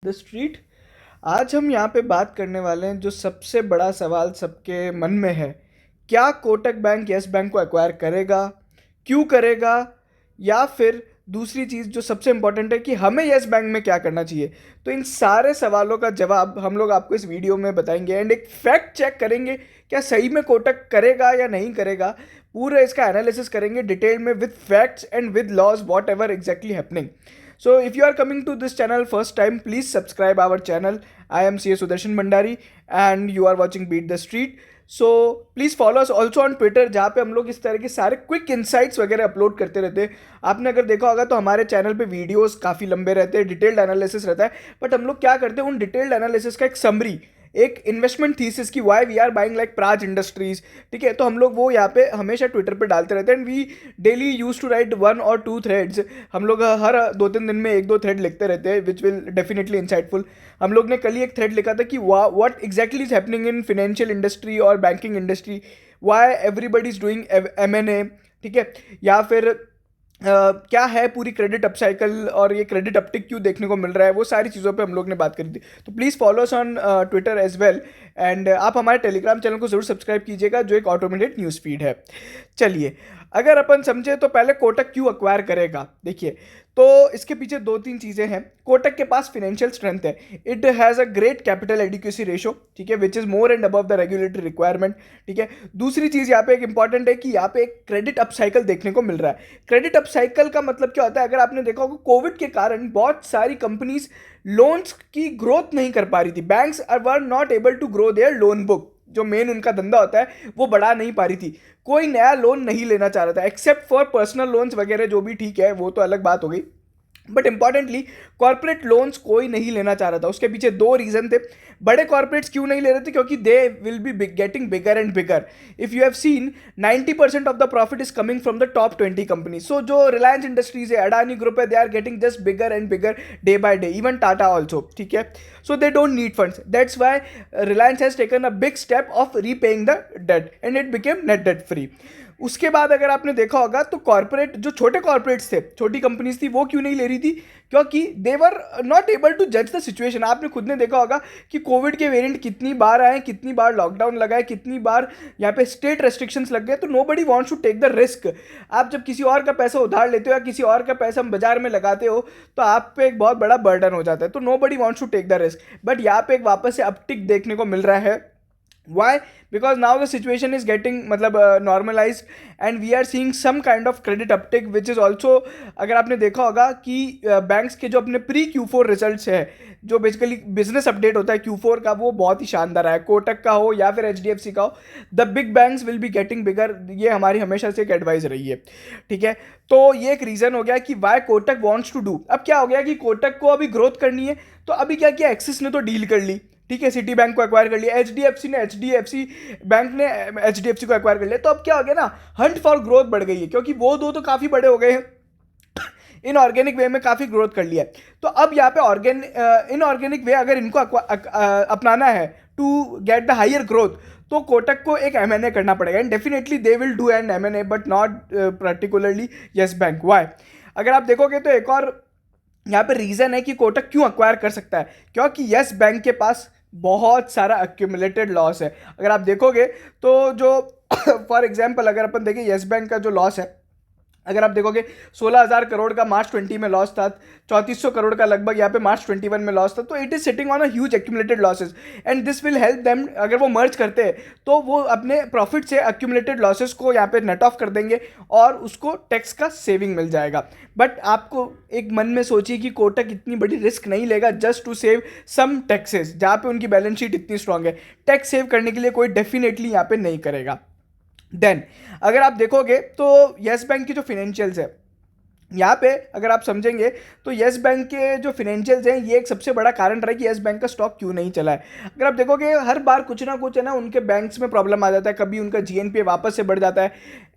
The street. आज हम यहाँ पे बात करने वाले हैं जो सबसे बड़ा सवाल सबके मन में है। क्या कोटक बैंक यस बैंक को एक्वायर करेगा? क्यों करेगा? या फिर दूसरी चीज़ जो सबसे इम्पोर्टेंट है कि हमें यस बैंक में क्या करना चाहिए। तो इन सारे सवालों का जवाब हम लोग आपको इस वीडियो में बताएंगे एंड एक फैक्ट चेक करेंगे क्या सही में कोटक करेगा या नहीं करेगा। पूरा इसका एनालिसिस करेंगे डिटेल में with facts and with laws whatever exactly happening. So, if you are coming to this channel first time, please subscribe our channel. I am CA Sudarshan Bhandari and you are watching Beat the Street. So, please follow us also on Twitter जहाँ पे हम लोग इस तरह के सारे quick insights वगैरह upload करते रहते हैं. आपने अगर देखा होगा तो हमारे चैनल पे वीडियोस काफ़ी लंबे रहते हैं, डिटेल्ड एनालिसिस रहता है. बट हम लोग क्या करते हैं, उन डिटेल्ड एनालिसिस का एक समरी, एक इन्वेस्टमेंट थीसिस की why we are buying like Praj industries. ठीक है, तो हम लोग वो यहाँ पे हमेशा ट्विटर पे डालते रहते हैं and we daily use to write 1 or 2 threads. हम लोग हर 2-3 दिन में 1-2 थ्रेड लिखते रहते हैं विच विल डेफिनेटली इंसाइटफुल. हम लोग ने कल ही एक थ्रेड लिखा था कि what exactly is happening in financial industry और banking industry, why everybody is doing M&A. ठीक है, या फिर क्या है पूरी क्रेडिट अपसाइकिल और ये क्रेडिट अपटिक क्यों देखने को मिल रहा है, वो सारी चीज़ों पे हम लोग ने बात करी थी. तो please follow us on Twitter as well and आप हमारे टेलीग्राम चैनल को जरूर सब्सक्राइब कीजिएगा जो एक ऑटोमेटेड न्यूज़ फीड है. चलिए, अगर अपन समझे तो पहले कोटक क्यों अक्वायर करेगा. देखिए, तो इसके पीछे 2-3 चीज़ें हैं. कोटक के पास फिनेंशियल स्ट्रेंथ है. It has a great capital adequacy ratio. ठीक है, which is more and above the regulatory requirement. ठीक है, दूसरी चीज़ यहाँ पे एक इंपॉर्टेंट है कि यहाँ पे एक क्रेडिट अपसाइकिल देखने को मिल रहा है. क्रेडिट अपसाइकिल का मतलब क्या होता है, अगर आपने देखा होगा कोविड के कारण बहुत सारी कंपनीज लोन्स की ग्रोथ नहीं कर पा रही थी. Banks were not able to grow their loan book, जो मेन उनका धंधा होता है वो बढ़ा नहीं पा रही थी. कोई नया लोन नहीं लेना चाह रहा था एक्सेप्ट फॉर पर्सनल लोन्स वगैरह, जो भी ठीक है वो तो अलग बात हो गई. बट इंपॉर्टेंटली कॉर्पोरेट लोन्स कोई नहीं लेना चाह रहा था. उसके पीछे 2 रीजन थे. बड़े कॉर्पोरेट्स क्यों नहीं ले रहे थे, क्योंकि they will be getting bigger and bigger. If you have seen 90% of the profit is coming from the top 20 company. So जो रिलायंस इंडस्ट्रीज है, अडानी ग्रुप है, they are getting just bigger and bigger day by day. Even Tata also. ठीक है, so they don't need funds. That's why Reliance has taken a big step of repaying the debt and it became net debt free. उसके बाद अगर आपने देखा होगा तो corporate, जो छोटे कॉर्पोरेट्स थे, छोटी कंपनीज थी, वो क्यों नहीं ले रही थी, क्योंकि दे वर नॉट एबल टू जज द सिचुएशन. आपने खुद ने देखा होगा कि कोविड के वेरिएंट कितनी बार आए, कितनी बार लॉकडाउन लगा है, कितनी बार यहाँ पे स्टेट रेस्ट्रिक्शंस लग गए. तो nobody wants to take the risk. आप जब किसी और का पैसा उधार लेते हो या किसी और का पैसा बाजार में लगाते हो तो आप पे एक बहुत बड़ा बर्डन हो जाता है. तो nobody wants to take the risk. But यहाँ पे एक वापस से अपटिक देखने को मिल रहा है. Why? Because now the situation is getting मतलब normalized and we are seeing some kind of credit uptick which is also, अगर आपने देखा होगा कि बैंक्स के जो अपने प्री Q4 रिजल्ट्स है, जो बेसिकली बिजनेस अपडेट होता है Q4 का, वो बहुत ही शानदार है. कोटक का हो या फिर HDFC का हो, the big banks will be getting बिगर. ये हमारी हमेशा से एक एडवाइस रही है. ठीक है, तो ये एक रीज़न हो गया कि why Kotak wants to do. अब क्या हो गया कि कोटक को अभी ग्रोथ करनी है, तो अभी क्या किया, एक्सिस ने तो डील कर ली. ठीक है, सिटी बैंक को एक्वायर कर लिया, एचडीएफसी बैंक ने एचडीएफसी को एक्वायर कर लिया. तो अब क्या हो गया ना, हंट फॉर ग्रोथ बढ़ गई है, क्योंकि वो दो तो काफ़ी बड़े हो गए हैं, इन ऑर्गेनिक वे में काफ़ी ग्रोथ कर लिया है. तो अब यहाँ पे इन ऑर्गेनिक वे अगर इनको अपनाना है to get the higher growth, तो कोटक को एक M&A करना पड़ेगा. And definitely they will do an M&A but not particularly Yes Bank. Why? अगर आप देखोगे तो एक और यहाँ पे रीज़न है कि कोटक क्यों अक्वायर कर सकता है, क्योंकि यस बैंक के पास बहुत सारा एक्यूमुलेटेड लॉस है. अगर आप देखोगे तो जो फॉर एग्जांपल अगर अपन देखें यस बैंक का जो लॉस है, अगर आप देखोगे 16,000 करोड़ का मार्च 20 में लॉस था, 3400 करोड़ का लगभग यहाँ पे मार्च 21 में लॉस था. तो it is sitting on a huge accumulated losses and this will help them. अगर वो मर्ज करते हैं तो वो अपने प्रॉफिट से एक्यूमुलेटेड लॉसेस को यहाँ पे नेट ऑफ कर देंगे और उसको टैक्स का सेविंग मिल जाएगा. बट आपको एक मन में सोचिए कि कोटक इतनी बड़ी रिस्क नहीं लेगा just to save some taxes, जहाँ पे उनकी बैलेंस शीट इतनी स्ट्रांग है. टैक्स सेव करने के लिए कोई डेफिनेटली यहाँ पे नहीं करेगा. देन अगर आप देखोगे तो यस बैंक की जो फिनेंशियल्स है, यहाँ पे अगर आप समझेंगे तो यस बैंक के जो फिनेंशियल्स हैं, ये एक सबसे बड़ा कारण रहा है कि यस बैंक का स्टॉक क्यों नहीं चला है. अगर आप देखोगे हर बार कुछ ना कुछ है ना, उनके बैंक्स में प्रॉब्लम आ जाता है, कभी उनका GNPA वापस से बढ़ जाता है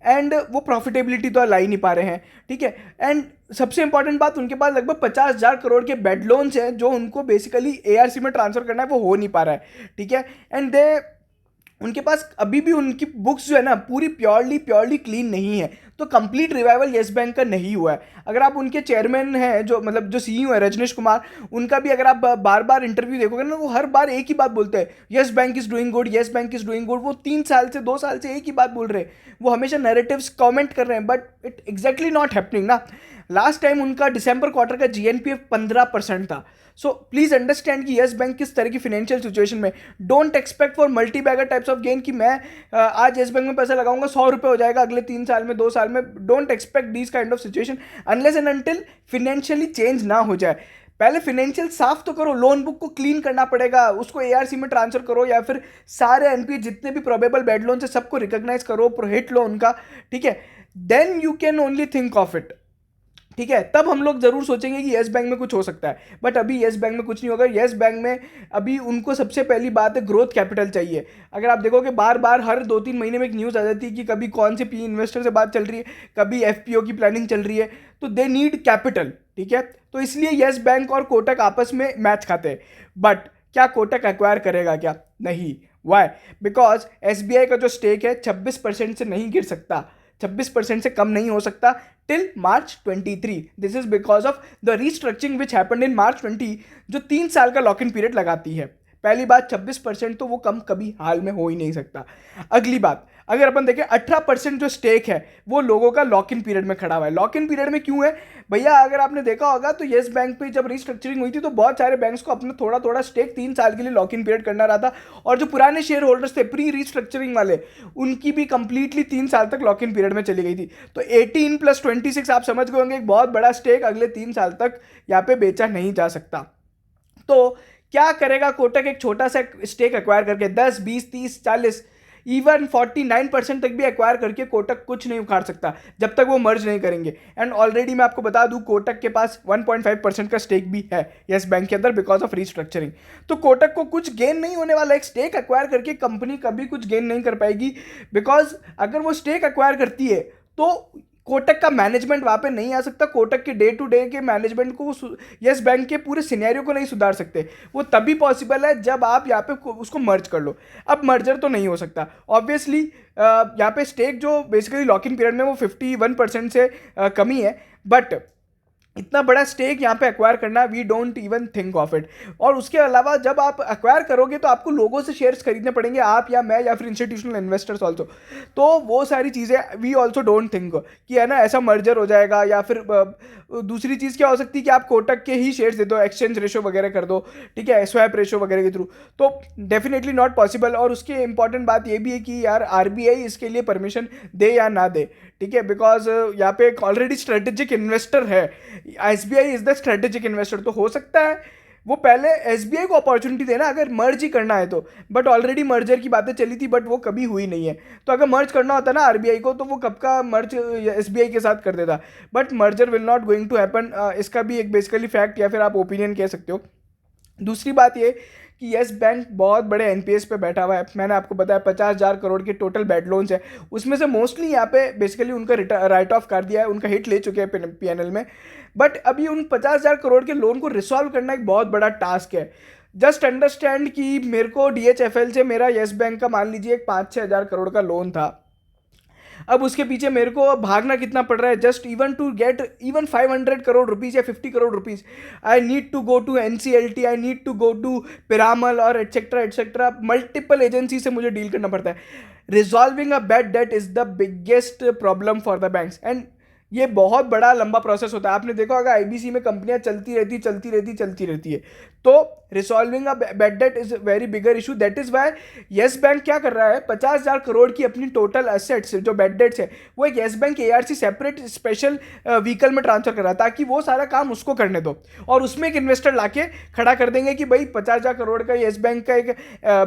एंड वो प्रॉफिटेबिलिटी तो ला ही नहीं पा रहे हैं. ठीक है, एंड सबसे इंपॉर्टेंट बात, उनके पास लगभग 50,000 करोड़ के बेड लोन्स हैं जो उनको बेसिकली ARC में ट्रांसफर करना है, वो हो नहीं पा रहा है. ठीक है, एंड उनके पास अभी भी उनकी बुक्स जो है ना पूरी प्योरली क्लीन नहीं है. तो कंप्लीट रिवाइवल येस बैंक का नहीं हुआ है। अगर आप उनके चेयरमैन हैं, जो मतलब जो सीईओ है रजनीश कुमार, उनका भी अगर आप बार बार इंटरव्यू देखोगे ना, वो हर बार एक ही बात बोलते हैं, yes bank is doing good, yes bank is doing good. वो 3 साल से 2 साल से एक ही बात बोल रहे हैं, वो हमेशा नैरेटिव्स कमेंट कर रहे हैं, but it exactly not happening ना। लास्ट टाइम उनका दिसंबर क्वार्टर का जीएनपीएफ 15% था। सो प्लीज अंडरस्टैंड कि येस बैंक किस तरह की फाइनेंशियल सिचुएशन में। Don't expect for multibagger types of gain कि मैं आज येस बैंक में पैसा लगाऊंगा 100 रुपये हो जाएगा अगले 3 साल में, 2 साल में। Don't expect this kind of situation unless and until financially change ना हो जाए। पहले फिनेंशियल साफ तो करो, लोन बुक को क्लीन करना पड़ेगा, उसको एआरसी में ट्रांसफर करो, या फिर सारे एनपीए जितने भी प्रोबेबल बैड लोन है सबको रिकॉग्नाइज करो, प्रोहिट लो उनका, ठीक है। Then you can only think of it, ठीक है। तब हम लोग जरूर सोचेंगे कि येस बैंक में कुछ हो सकता है, बट अभी येस बैंक में कुछ नहीं होगा। येस बैंक में अभी उनको सबसे पहली बात है ग्रोथ कैपिटल चाहिए। अगर आप देखोगे बार बार हर 2-3 महीने में एक न्यूज़ आ जाती है कि कभी कौन से पी इन्वेस्टर से बात चल रही है, कभी एफपीओ की प्लानिंग चल रही है, तो दे नीड कैपिटल, ठीक है। तो इसलिए येस बैंक और कोटक आपस में मैच खाते हैं। बट क्या कोटक एक्वायर करेगा क्या? नहीं। वाई? बिकॉज एसबीआई का जो स्टेक है 26% से नहीं गिर सकता, 26% से कम नहीं हो सकता till March 23। This is because of the restructuring which happened in March 20, जो 3 साल का लॉक इन पीरियड लगाती है। पहली बात 26% तो वो कम कभी हाल में हो ही नहीं सकता। अगली बात, अगर अपन देखें 18% जो स्टेक है वो लोगों का लॉक इन पीरियड में खड़ा हुआ है। लॉक इन पीरियड में क्यों है भैया? अगर आपने देखा होगा तो येस बैंक पे जब रिस्ट्रक्चरिंग हुई थी तो बहुत सारे बैंक्स को अपना थोड़ा थोड़ा स्टेक 3 साल के लिए लॉक इन पीरियड करना रहा था, और जो पुराने शेयर होल्डर्स थे प्री रिस्ट्रक्चरिंग वाले, उनकी भी कंप्लीटली 3 साल तक लॉक इन पीरियड में चली गई थी। तो 18 + 26 आप समझ गए होंगे, एक बहुत बड़ा स्टेक अगले 3 साल तक यहाँ पे बेचा नहीं जा सकता। तो क्या करेगा कोटक? एक छोटा सा स्टेक एक्वायर करके 10, 20, 30, 40, इवन 49% तक भी एक्वायर करके कोटक कुछ नहीं उखाड़ सकता जब तक वो मर्ज नहीं करेंगे। एंड ऑलरेडी मैं आपको बता दूं कोटक के पास 1.5% का स्टेक भी है येस बैंक के अंदर बिकॉज ऑफ रीस्ट्रक्चरिंग। तो कोटक को कुछ गेन नहीं होने वाला। एक स्टेक एक्वायर करके कंपनी कभी कुछ गेन नहीं कर पाएगी, बिकॉज अगर वो स्टेक एक्वायर करती है तो कोटक का मैनेजमेंट वहाँ पे नहीं आ सकता। कोटक के डे टू डे के मैनेजमेंट को येस बैंक के पूरे सिनेरियो को नहीं सुधार सकते। वो तभी पॉसिबल है जब आप यहाँ पे उसको मर्ज कर लो। अब मर्जर तो नहीं हो सकता ऑब्वियसली। यहाँ पे स्टेक जो बेसिकली लॉक इन पीरियड में वो 51% से कम ही है, बट इतना बड़ा स्टेक यहाँ पे एक्वायर करना we don't even think of it. और उसके अलावा जब आप एक्वायर करोगे तो आपको लोगों से शेयर्स खरीदने पड़ेंगे, आप या मैं या फिर इंस्टीट्यूशनल इन्वेस्टर्स ऑल्सो। तो वो सारी चीज़ें वी ऑल्सो डोंट थिंक कि है ना ऐसा मर्जर हो जाएगा। या फिर दूसरी चीज़ क्या हो सकती है कि आप कोटक के ही शेयर्स दे दो, एक्सचेंज रेशो वगैरह कर दो, ठीक है, स्वैप रेशो वगैरह के थ्रू, तो डेफिनेटली नॉट पॉसिबल। और उसकी इंपॉर्टेंट बात ये भी है कि यार आरबीआई इसके लिए परमिशन दे या ना दे, ठीक है, बिकॉज यहाँ पे एक ऑलरेडी स्ट्रेटेजिक इन्वेस्टर है। SBI is the strategic investor, तो हो सकता है वो पहले एसबीआई को अपॉर्चुनिटी देना अगर मर्ज ही करना है तो। बट ऑलरेडी मर्जर की बातें चली थी, बट वो कभी हुई नहीं है। तो अगर मर्ज करना होता ना आरबीआई को तो वो कब का मर्ज एसबीआई के साथ कर देता। But merger will not going to happen, इसका भी एक बेसिकली फैक्ट या फिर आप ओपिनियन कह सकते हो। दूसरी बात ये कि येस बैंक बहुत बड़े एनपीएस पे बैठा हुआ है। मैंने आपको बताया 50,000 करोड़ के टोटल बैड लोन्स है, उसमें से मोस्टली यहाँ पे बेसिकली उनका राइट ऑफ कर दिया है, उनका हिट ले चुके हैं पीएनएल में। बट अभी उन 50,000 करोड़ के लोन को रिसॉल्व करना एक बहुत बड़ा टास्क है। जस्ट अंडरस्टैंड कि मेरे को डीएचएफएल से मेरा येस बैंक का मान लीजिए एक 5-6 हज़ार करोड़ का लोन था। अब उसके पीछे मेरे को भागना कितना पड़ रहा है, just even to get even 500 crore rupees या 50 crore rupees, I need to go to NCLT, I need to go to Piramal और एटसेट्रा मल्टीपल एजेंसी से मुझे डील करना पड़ता है। Resolving a bad debt is the biggest problem for the banks, and ये बहुत बड़ा लंबा प्रोसेस होता है। आपने देखा होगा आईबीसी में कंपनियां चलती रहती है। तो resolving a bad debt is very bigger issue. That is why Yes Bank क्या कर रहा है, 50,000 करोड़ की अपनी टोटल एसेट्स जो बैड डेट्स है वो एक Yes Bank ARC separate special vehicle में ट्रांसफर कर रहा है, ताकि वो सारा काम उसको करने दो और उसमें एक इन्वेस्टर लाके खड़ा कर देंगे कि भाई 50,000 करोड़ का येस बैंक का एक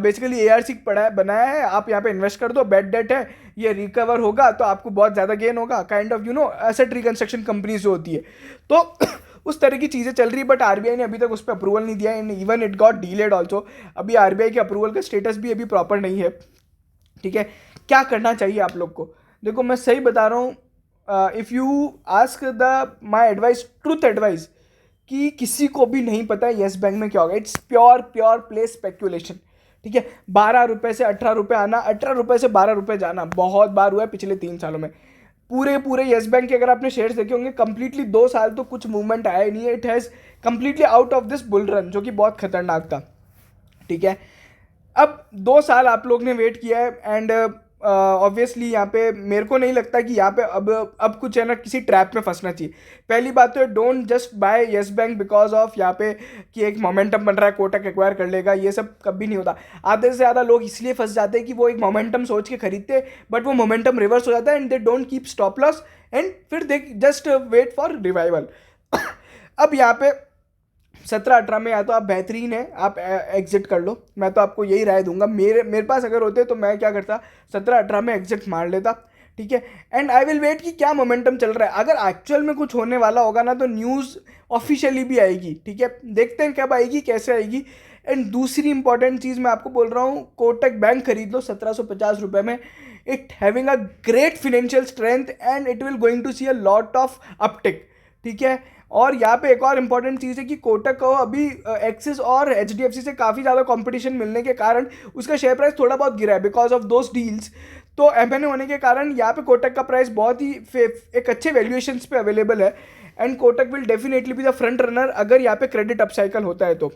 बेसिकली एआरसी बनाया है, आप यहाँ पे इन्वेस्ट कर दो, बैड डेट है, ये रिकवर होगा तो आपको बहुत ज़्यादा गेन होगा, kind of asset reconstruction companies जो होती है। तो उस तरह की चीज़ें चल रही है, बट आरबीआई ने अभी तक उस पर अप्रूवल नहीं दिया, and even it got delayed also. अभी आरबीआई के अप्रूवल का स्टेटस भी अभी प्रॉपर नहीं है, ठीक है। क्या करना चाहिए आप लोग को? देखो मैं सही बता रहा हूँ, if you ask the my advice, truth advice, कि किसी को भी नहीं पता है येस बैंक में क्या होगा। इट्स प्योर प्ले स्पेक्यूलेशन, ठीक है। 12 रुपये से 18 रुपये आना, 18 रुपये से 12 रुपये जाना बहुत बार हुआ है पिछले 3 सालों में। पूरे पूरे येस बैंक के अगर आपने शेयर्स देखे होंगे, कंप्लीटली 2 साल तो कुछ मूवमेंट आया ही नहीं है। It has completely out of this bull run, जो कि बहुत खतरनाक था। ठीक है, अब 2 साल आप लोग ने वेट किया है एंड ऑब्वियसली यहाँ पे मेरे को नहीं लगता कि यहाँ पे अब कुछ है ना किसी ट्रैप में फंसना चाहिए। पहली बात तो है, don't just by Yes bank because of यहाँ पे कि एक मोमेंटम बन रहा है, कोटक एक्वायर कर लेगा, ये सब कभी नहीं होता। आधे से ज़्यादा लोग इसलिए फंस जाते हैं कि वो एक मोमेंटम सोच के खरीदते, बट वो मोमेंटम रिवर्स हो जाता है and they don't keep stop loss and फिर they just wait for revival. अब यहाँ पे 17-18 में या तो आप बेहतरीन है, आप एग्जिट कर लो। मैं तो आपको यही राय दूंगा, मेरे पास अगर होते तो मैं क्या करता, 17-18 में एग्जिट मार लेता। ठीक है, एंड आई विल वेट कि क्या मोमेंटम चल रहा है। अगर एक्चुअल में कुछ होने वाला होगा ना तो न्यूज़ ऑफिशियली भी आएगी। ठीक है, देखते हैं कब आएगी, कैसे आएगी। एंड दूसरी इंपॉर्टेंट चीज़ मैं आपको बोल रहा हूँ, कोटक बैंक खरीद लो 1750 रुपये में। It having a great financial strength and it will going to see a lot of uptick. ठीक है, और यहाँ पे एक और इम्पॉर्टेंट चीज़ है कि कोटक को अभी एक्सिस और एचडीएफसी से काफ़ी ज़्यादा कंपटीशन मिलने के कारण उसका शेयर प्राइस थोड़ा बहुत गिरा है बिकॉज ऑफ दोस डील्स। तो एमएनए होने के कारण यहाँ पे कोटक का प्राइस बहुत ही एक अच्छे वैल्यूएशंस पे अवेलेबल है and Kotak will definitely be the front runner अगर यहाँ पे क्रेडिट अपसाइकल होता है तो।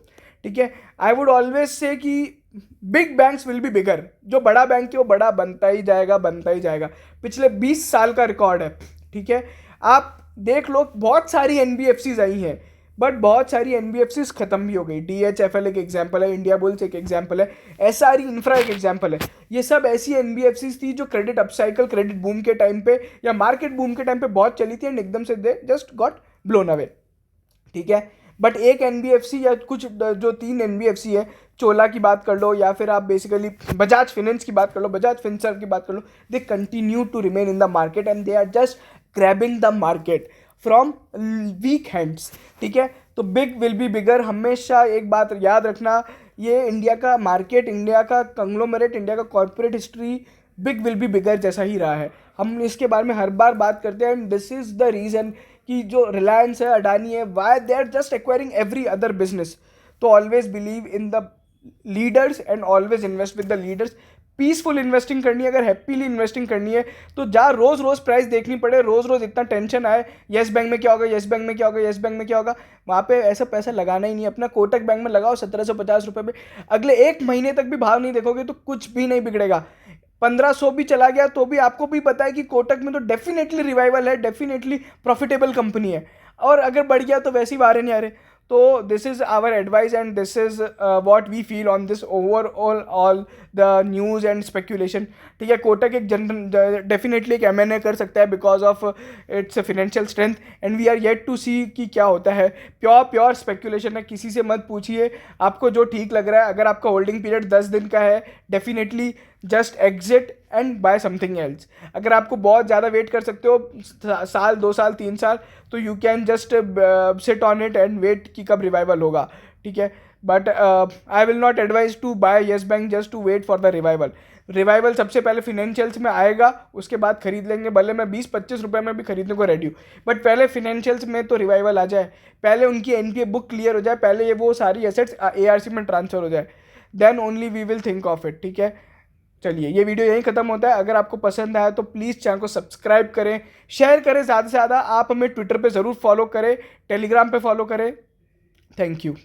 ठीक है, आई वुड ऑलवेज से कि big banks will be bigger. जो बड़ा बैंक है वो बड़ा बनता ही जाएगा, बनता ही जाएगा। पिछले 20 साल का रिकॉर्ड है। ठीक है, आप देख लो, बहुत सारी एनबीएफसीज आई हैं बट बहुत सारी एनबीएफसीज खत्म भी हो गई। डीएचएफएल एक एग्जांपल है, इंडिया बुल्स एक एग्जांपल है, एसआरई इंफ्रा एक एग्जांपल है। ये सब ऐसी एनबीएफसीज थी जो क्रेडिट अपसाइकिल, क्रेडिट बूम के टाइम पे या मार्केट बूम के टाइम पे बहुत चली थी एंड एकदम से they just got blown away. ठीक है, बट एक एनबीएफसी या कुछ जो 3 एनबीएफसी है, चोला की बात कर लो या फिर आप बेसिकली बजाज फाइनेंस की बात कर लो, बजाज फिनसर्व की बात कर लो, they continue to remain in the market and they are just grabbing the market from weak hands. ठीक है, तो बिग विल बी बिगर। हमेशा एक बात याद रखना, ये इंडिया का मार्केट, इंडिया का कंग्लोमरेट, इंडिया का corporate history big will be bigger जैसा ही रहा है। हम इसके बारे में हर बार बात करते हैं and this is the reason कि जो रिलायंस है, अडानी है, why they are just acquiring every other business. तो always believe in the leaders and always invest with the leaders. Peaceful investing करनी है, अगर हैप्पीली इन्वेस्टिंग करनी है तो जहाँ रोज रोज प्राइस देखनी पड़े, रोज रोज इतना टेंशन आए, येस बैंक में क्या होगा, येस बैंक में क्या होगा, येस बैंक में क्या होगा, वहाँ पे ऐसा पैसा लगाना ही नहीं। अपना कोटक बैंक में लगाओ 1750 रुपये में, अगले 1 महीने तक भी भाव नहीं देखोगे तो कुछ भी नहीं बिगड़ेगा। 1500 भी चला गया तो भी आपको भी पता है कि कोटक में तो डेफिनेटली रिवाइवल है, डेफिनेटली प्रॉफिटेबल कंपनी है, और अगर बढ़ गया तो वैसे ही बाहर नहीं आ रहे। तो this is our advice and this is what we feel on this overall all the news and speculation. ठीक है, कोटक एक डेफिनेटली एक एमएनए कर सकता है because of its financial strength and we are yet to see कि क्या होता है। प्योर स्पेक्यूलेशन है, किसी से मत पूछिए, आपको जो ठीक लग रहा है। अगर आपका होल्डिंग पीरियड 10 दिन का है, definitely just exit and buy something else. अगर आपको बहुत ज़्यादा वेट कर सकते हो, साल 2 साल 3 साल, तो you can just sit on it and wait कि कब रिवाइवल होगा। ठीक है, but I will not advise to buy Yes Bank just to wait for the revival. Revival सबसे पहले फिनेंशियल्स में आएगा, उसके बाद खरीद लेंगे। भले मैं 20-25 रुपये में भी खरीदने को रेडी हूँ, बट पहले फिनेंशियल्स में तो रिवाइवल आ जाए, पहले उनकी एनपीए बुक क्लियर हो जाए, पहले ये वो सारी एसेट्स एआरसी में ट्रांसफर हो जाए, then only we will think of it. ठीक है, चलिए ये वीडियो यहीं खत्म होता है। अगर आपको पसंद आया तो प्लीज़ चैनल को सब्सक्राइब करें, शेयर करें ज़्यादा से ज़्यादा। आप हमें ट्विटर पे ज़रूर फॉलो करें, टेलीग्राम पे फॉलो करें। Thank you.